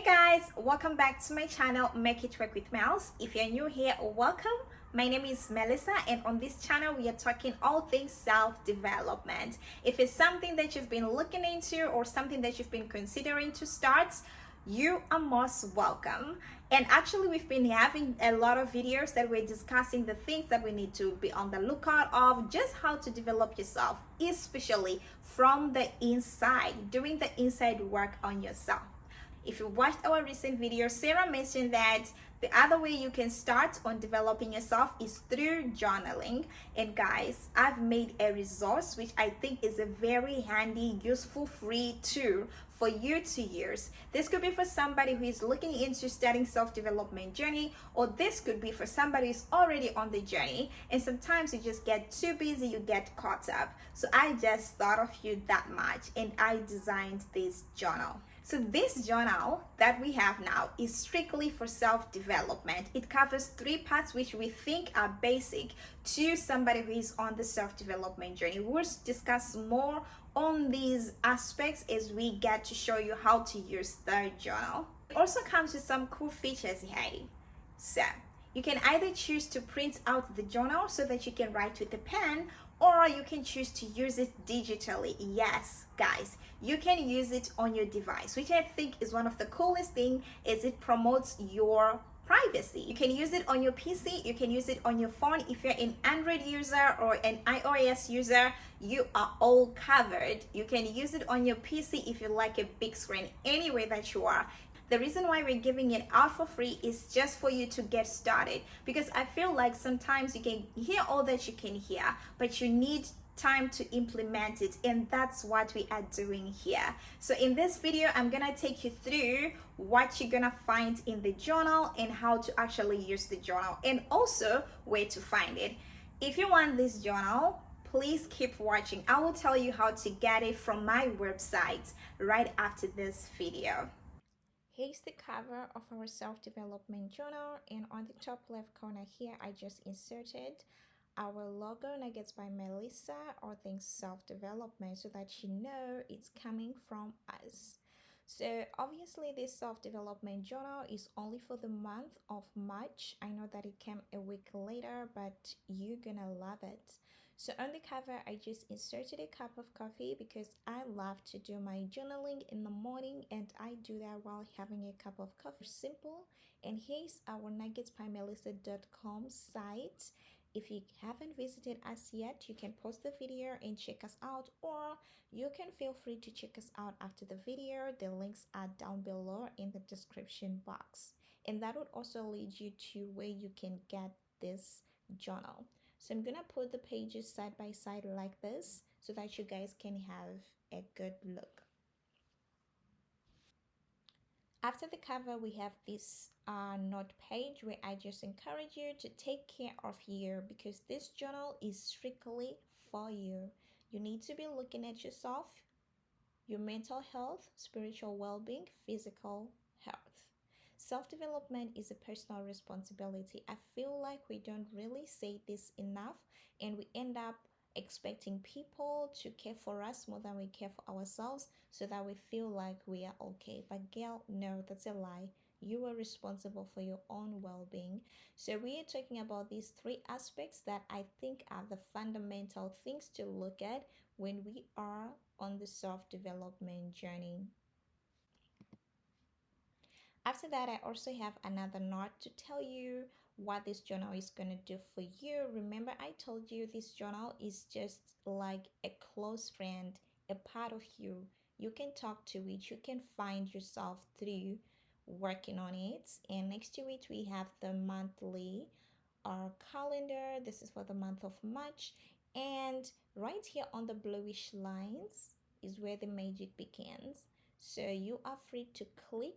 Guys, welcome back to my channel Make It Work with Mels. If you're new here, welcome. My name is Melissa, and on this channel we are talking all things self-development. If it's something that you've been looking into or something that you've been considering to start, you are most welcome. And actually, we've been having a lot of videos that we're discussing the things that we need to be on the lookout of, just how to develop yourself, especially from the inside, doing the inside work on yourself. If you watched our recent video, Sarah mentioned that the other way you can start on developing yourself is through journaling. And guys, I've made a resource which I think is a very handy, useful, free tool for you to use. This could be for somebody who is looking into starting self-development journey, or this could be for somebody who's already on the journey, and sometimes you just get too busy, you get caught up. So I just thought of you that much, and I designed this journal. So this journal that we have now is strictly for self-development. It covers 3 parts which we think are basic to somebody who is on the self-development journey. We'll discuss more on these aspects as we get to show you how to use the journal. It also comes with some cool features here. So you can either choose to print out the journal so that you can write with a pen, or you can choose to use it digitally. Yes, guys, you can use it on your device, which I think is one of the coolest thing, is it promotes your privacy. You can use it on your PC, you can use it on your phone. If you're an Android user or an iOS user, you are all covered. You can use it on your PC if you like a big screen, any way that you are. The reason why we're giving it out for free is just for you to get started, because I feel like sometimes you can hear all that you can hear, but you need time to implement it, and that's what we are doing here. So in this video, I'm gonna take you through what you're gonna find in the journal and how to actually use the journal, and also where to find it. If you want this journal, please keep watching. I will tell you how to get it from my website right after this video. Here's the cover of our self-development journal, and on the top left corner here I just inserted our logo, Nuggets by Melissa, or things self-development, so that you know it's coming from us. So obviously this self-development journal is only for the month of March. I know that it came a week later, but you're gonna love it. So on the cover, I just inserted a cup of coffee because I love to do my journaling in the morning, and I do that while having a cup of coffee. Simple. And here's our nuggetsbymelissa.com site. If you haven't visited us yet, you can pause the video and check us out, or you can feel free to check us out after the video. The links are down below in the description box, and that would also lead you to where you can get this journal. So I'm gonna put the pages side by side like this so that you guys can have a good look. After the cover, we have this note page where I just encourage you to take care of you, because this journal is strictly for you. You need to be looking at yourself, your mental health, spiritual well-being, physical health. Self-development is a personal responsibility. I feel like we don't really say this enough, and we end up expecting people to care for us more than we care for ourselves, so that we feel like we are okay. But girl, no, that's a lie. You are responsible for your own well-being. So we are talking about these 3 aspects that I think are the fundamental things to look at when we are on the self-development journey. After that, I also have another note to tell you what this journal is going to do for you. Remember, I told you this journal is just like a close friend, a part of you. You can talk to it, you can find yourself through working on it. And next to it, we have the monthly calendar. This is for the month of March. And right here on the bluish lines is where the magic begins. So you are free to click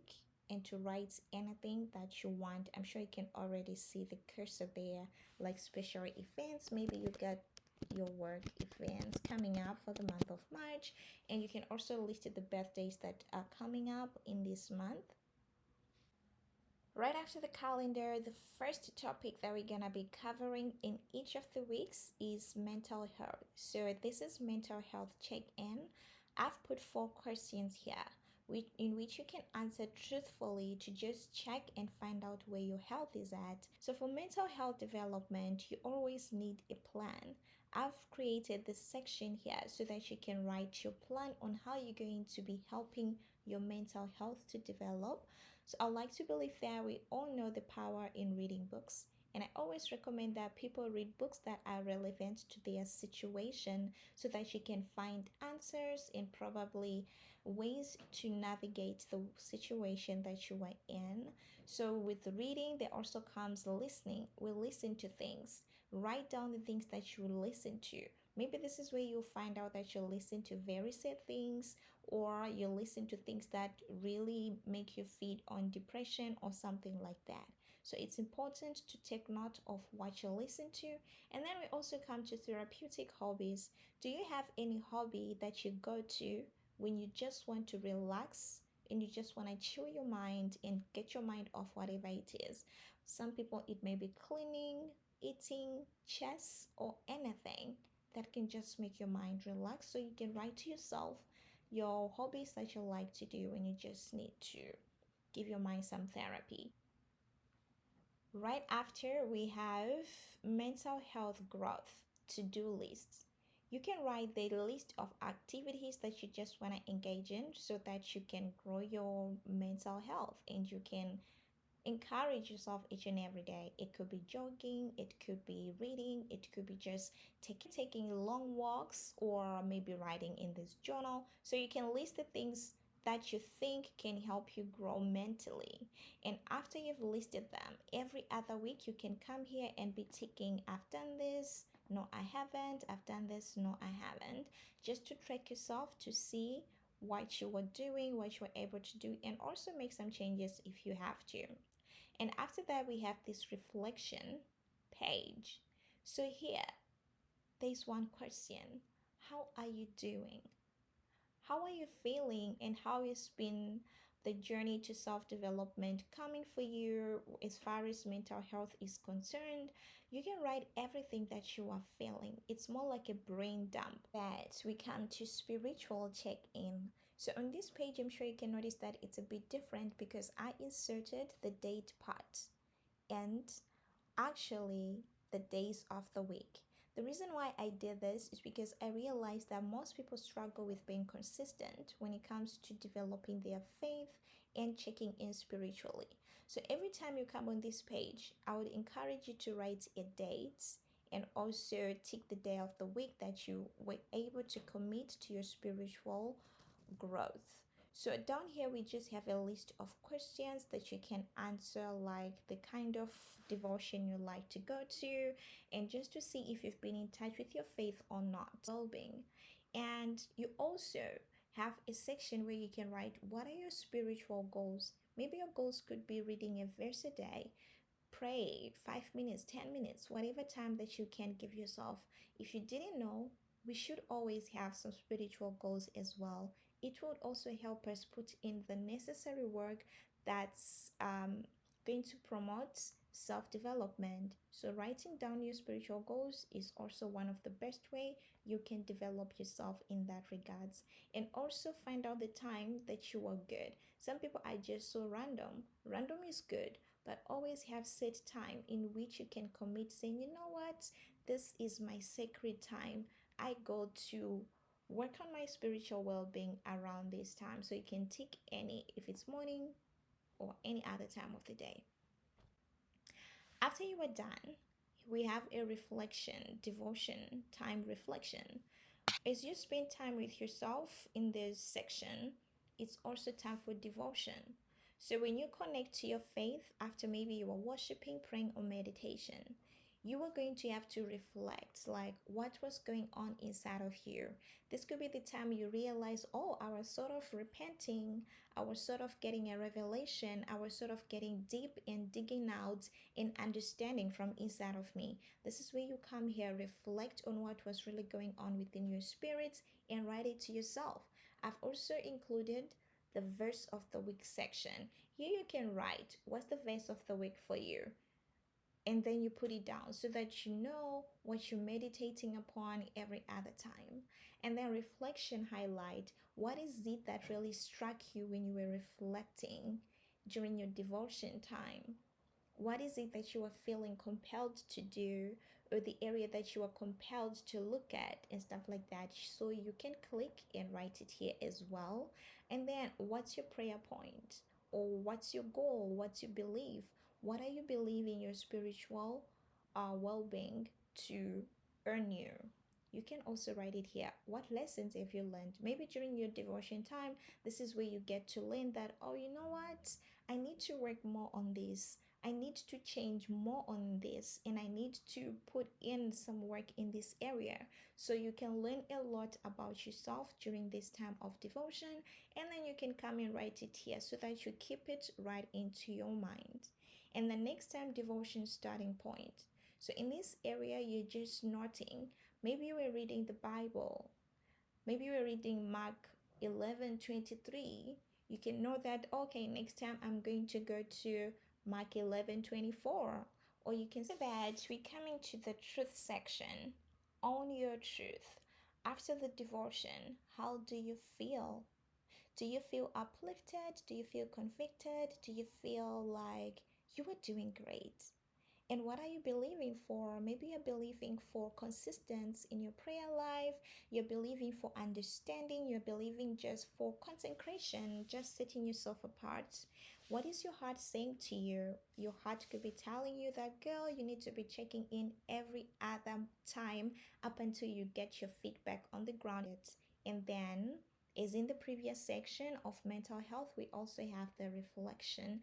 and to write anything that you want. I'm sure you can already see the cursor there, like special events. Maybe you got your work events coming up for the month of March, and you can also list the birthdays that are coming up in this month. Right after the calendar, the first topic that we're gonna be covering in each of the weeks is mental health. So this is mental health check-in. I've put 4 questions here. in which you can answer truthfully to just check and find out where your health is at. So, for mental health development, you always need a plan. I've created this section here so that you can write your plan on how you're going to be helping your mental health to develop. So, I like to believe that we all know the power in reading books. And I always recommend that people read books that are relevant to their situation so that you can find answers and probably ways to navigate the situation that you are in. So, with reading, there also comes listening. We listen to things. Write down the things that you listen to. Maybe this is where you'll find out that you listen to very sad things, or you listen to things that really make you feed on depression or something like that. So it's important to take note of what you listen to. And then we also come to therapeutic hobbies. Do you have any hobby that you go to when you just want to relax and you just want to chill your mind and get your mind off whatever it is? Some people, it may be cleaning, eating, chess, or anything that can just make your mind relax. So you can write to yourself your hobbies that you like to do when you just need to give your mind some therapy. Right after, we have mental health growth to-do lists. You can write the list of activities that you just want to engage in so that you can grow your mental health and you can encourage yourself each and every day. It could be jogging, it could be reading, it could be just taking long walks, or maybe writing in this journal. So you can list the things that you think can help you grow mentally. And after you've listed them, every other week you can come here and be ticking, I've done this, no I haven't, I've done this, no I haven't, just to track yourself to see what you were doing, what you were able to do, and also make some changes if you have to. And after that, we have this reflection page. So here, there's one question. How are you doing? How are you feeling, and how has been the journey to self-development coming for you as far as mental health is concerned? You can write everything that you are feeling. It's more like a brain dump. That we come to spiritual check-in. So on this page, I'm sure you can notice that it's a bit different because I inserted the date part and actually the days of the week. The reason why I did this is because I realized that most people struggle with being consistent when it comes to developing their faith and checking in spiritually. So every time you come on this page, I would encourage you to write a date and also tick the day of the week that you were able to commit to your spiritual growth. So down here we just have a list of questions that you can answer, like the kind of devotion you like to go to, and just to see if you've been in touch with your faith or not. Well-being. And you also have a section where you can write what are your spiritual goals. Maybe your goals could be reading a verse a day, pray 5 minutes, 10 minutes, whatever time that you can give yourself. If you didn't know, we should always have some spiritual goals as well. It would also help us put in the necessary work that's going to promote self-development. So writing down your spiritual goals is also one of the best way you can develop yourself in that regards. And also find out the time that you are good. Some people are just so random. Random is good, but always have set time in which you can commit, saying, you know what, this is my sacred time. I go to work on my spiritual well-being around this time. So you can tick any, if it's morning or any other time of the day. After you are done, we have a reflection, devotion, time reflection. As you spend time with yourself in this section, it's also time for devotion. So when you connect to your faith after maybe you are worshiping, praying, or meditation, you are going to have to reflect, like what was going on inside of you. This could be the time you realize, oh, I was sort of repenting, I was sort of getting a revelation, I was sort of getting deep and digging out and understanding from inside of me. This is where you come here, reflect on what was really going on within your spirit and write it to yourself. I've also included the verse of the week section. Here you can write what's the verse of the week for you. and then you put it down so that you know what you're meditating upon every other time. And then reflection highlight, what is it that really struck you when you were reflecting during your devotion time? What is it that you are feeling compelled to do, or the area that you are compelled to look at and stuff like that? So you can click and write it here as well. And then what's your prayer point, or what's your goal, what's your belief, what are you believing your spiritual well-being to earn you? You can also write it here. What lessons have you learned? Maybe during your devotion time, this is where you get to learn that, oh, you know what? I need to work more on this. I need to change more on this, and I need to put in some work in this area. So you can learn a lot about yourself during this time of devotion, and then you can come and write it here so that you keep it right into your mind. And the next time devotion starting point. So in this area, you're just noting. Maybe you were reading the Bible. Maybe you were reading Mark 11:23. You can know that, okay, next time I'm going to go to Mark 11:24. Or you can say that we're coming to the truth section. Own your truth. After the devotion, how do you feel? Do you feel uplifted? Do you feel convicted? Do you feel like you are doing great? And what are you believing for? Maybe you're believing for consistency in your prayer life. You're believing for understanding. You're believing just for consecration, just setting yourself apart. What is your heart saying to you? Your heart could be telling you that, girl, you need to be checking in every other time up until you get your feet back on the ground. And then, as in the previous section of mental health, we also have the reflection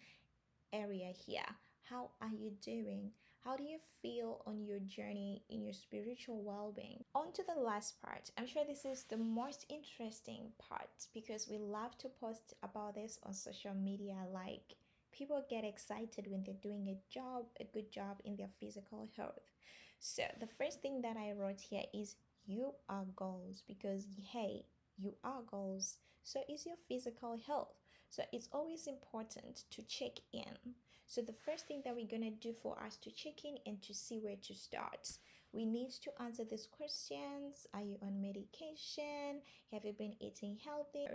area here. How are you doing? How do you feel on your journey in your spiritual well-being? On to the last part. I'm sure this is the most interesting part because we love to post about this on social media. Like, people get excited when they're doing a good job in their physical health. So the first thing that I wrote here is you are goals, because hey, you are goals. So is your physical health. So it's always important to check in. So the first thing that we're going to do for us to check in and to see where to start, we need to answer these questions. Are you on medication? Have you been eating healthy?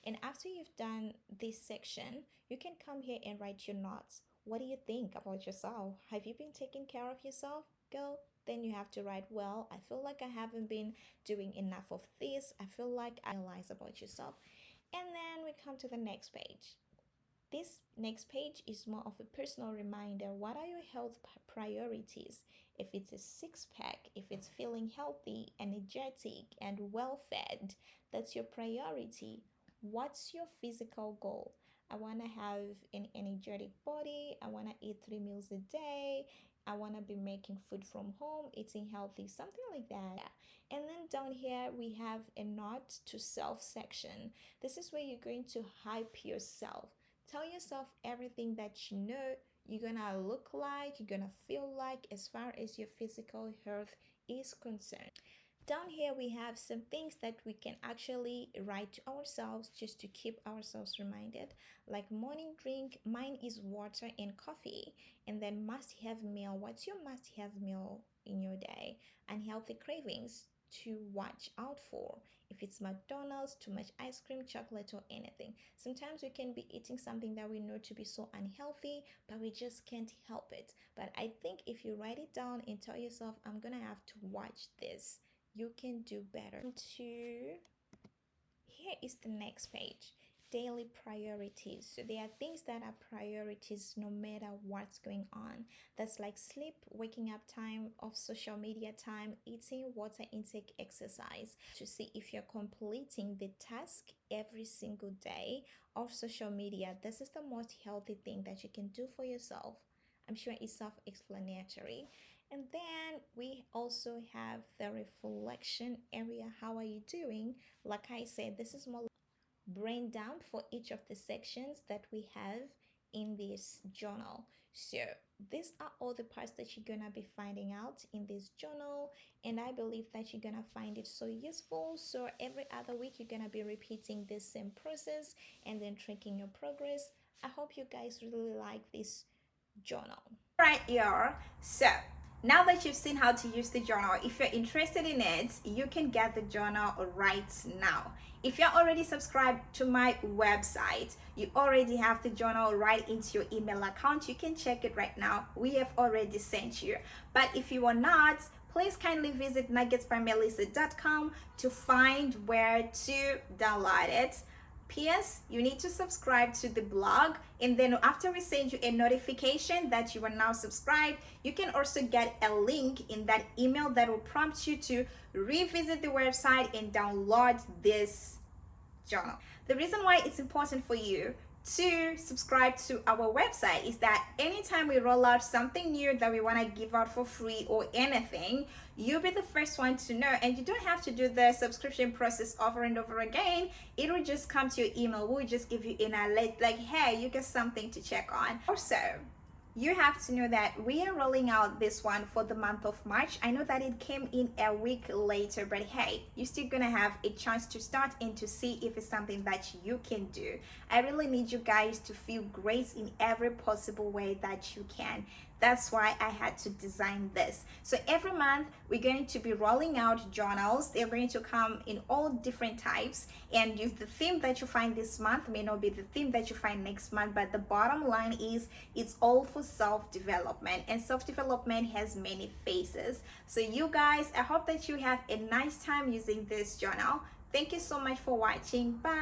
And after you've done this section, you can come here and write your notes. What do you think about yourself? Have you been taking care of yourself, girl? Then you have to write, well, I feel like I haven't been doing enough of this. I feel like I realize about yourself. And then we come to the next page. This next page is more of a personal reminder. What are your health priorities? If it's a six-pack, if it's feeling healthy, energetic, and well-fed, that's your priority. What's your physical goal? I want to have an energetic body. I want to eat 3 meals a day. I want to be making food from home, eating healthy, something like that. And then down here, we have a note to self section. This is where you're going to hype yourself. Tell yourself everything that you know you're gonna look like, you're gonna feel like as far as your physical health is concerned. Down here, we have some things that we can actually write to ourselves just to keep ourselves reminded. Like morning drink, mine is water and coffee. And then must have meal. What's your must have meal in your day? Unhealthy cravings to watch out for. If it's McDonald's, too much ice cream, chocolate, or anything. Sometimes we can be eating something that we know to be so unhealthy, but we just can't help it. But I think if you write it down and tell yourself, I'm gonna have to watch this, you can do better. Here is the next page. Daily priorities. So there are things that are priorities no matter what's going on. That's like sleep, waking up time, off social media time, eating, water intake, exercise. To see if you're completing the task every single day of social media. This is the most healthy thing that you can do for yourself. I'm sure it's self-explanatory. And then we also have the reflection area. How are you doing? Like I said, this is more brain dump for each of the sections that we have in this journal. So these are all the parts that you're gonna be finding out in this journal, and I believe that you're gonna find it so useful. So every other week you're gonna be repeating this same process and then tracking your progress. I hope you guys really like this journal. Right here. So now that you've seen how to use the journal, if you're interested in it, you can get the journal right now. If you're already subscribed to my website, you already have the journal right into your email account. You can check it right now. We have already sent you. But if you are not, please kindly visit nuggetsbymelissa.com to find where to download it. P.S. You need to subscribe to the blog, and then after we send you a notification that you are now subscribed, you can also get a link in that email that will prompt you to revisit the website and download this journal. The reason why it's important for you to subscribe to our website is that anytime we roll out something new that we want to give out for free or anything, you'll be the first one to know, and you don't have to do the subscription process over and over again. It will just come to your email. We'll just give you an alert like, hey, you get something to check on. Also, you have to know that we are rolling out this one for the month of March. I know that it came in a week later, but hey, you're still gonna have a chance to start and to see if it's something that you can do. I really need you guys to feel great in every possible way that you can. That's why I had to design this. So every month we're going to be rolling out journals. They're going to come in all different types, and if the theme that you find this month may not be the theme that you find next month, but the bottom line is it's all for self-development, and self-development has many faces. So you guys, I hope that you have a nice time using this journal. Thank you so much for watching. Bye.